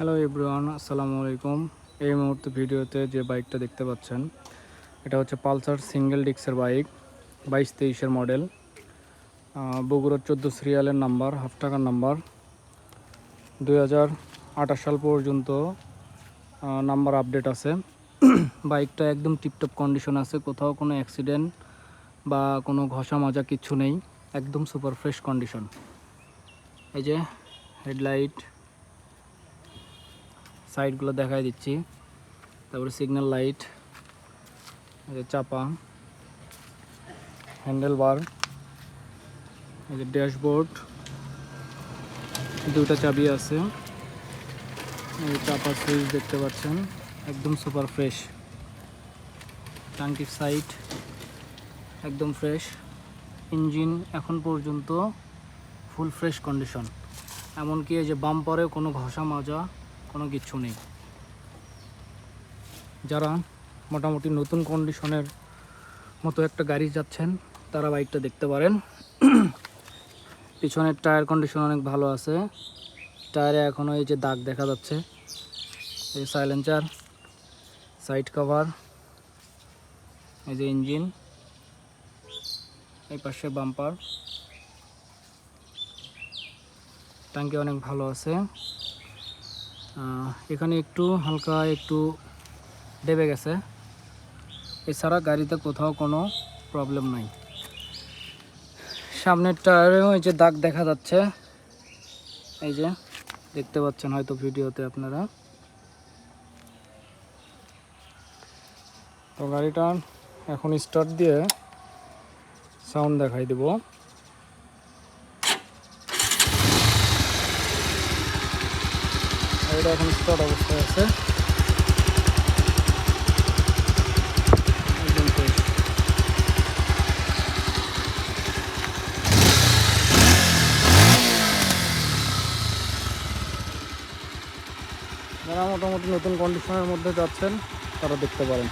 Hello everyone, আসসালামু আলাইকুম। এই মুহূর্তে ভিডিওতে যে বাইকটা দেখতে পাচ্ছেন এটা হচ্ছে পালসার সিঙ্গেল ডিস্কের বাইক, 22-23-এর মডেল, বগুড়া 14 সিরিয়ালের নাম্বার, হাফ টাকার নাম্বার, 2028 সাল পর্যন্ত নাম্বার আপডেট আছে। বাইকটা একদম টিপটপ কন্ডিশন আছে, কোথাও কোনো অ্যাক্সিডেন্ট বা কোনো ঘষা মাজা কিচ্ছু নেই, একদম সুপার ফ্রেশ কন্ডিশন। এই যে হেডলাইট, সাইডগুলো দেখাই দিচ্ছি, তারপরে সিগন্যাল লাইট, এই যে চাপা, হ্যান্ডেল বার, এই যে ড্যাশবোর্ড, দুটো চাবি আছে, এই চাপা সুইচ দেখতে পাচ্ছেন, একদম সুপার ফ্রেশ। টাঙ্কির সাইড একদম ফ্রেশ, ইঞ্জিন এখন পর্যন্ত ফুল ফ্রেশ কন্ডিশন, এমনকি এই যে বাম্পারে কোনো ঘষা মাজা কোনো কিচ্ছু নেই। যারা মোটামুটি নতুন কন্ডিশনের মতো একটা গাড়ি যাচ্ছেন তারা বাইকটা দেখতে পারেন। পিছনের টায়ার কন্ডিশন অনেক ভালো আছে, টায়ারে এখনও এই যে দাগ দেখা যাচ্ছে। এই সাইলেন্সার, সাইড কভার, এই যে ইঞ্জিন, এই পাশে বাম্পার, ট্যাঙ্কি অনেক ভালো আছে। এখানে একটু হালকা একটু দেবে গেছে, এছাড়া গাড়িতে কোথাও কোনো প্রবলেম নাই। সামনের টায়ারেও এই যে দাগ দেখা যাচ্ছে, এই যে দেখতে পাচ্ছেন হয়তো ভিডিওতে আপনারা। তো গাড়িটা এখন স্টার্ট দিয়ে সাউন্ড দেখাই দেব। গাড়িটা এখন স্টার্ট অবস্থায় আছে, একদম ফ্রেশ। যারা মোটামুটি নতুন কন্ডিশনের মধ্যে যাচ্ছেন তারা দেখতে পারেন।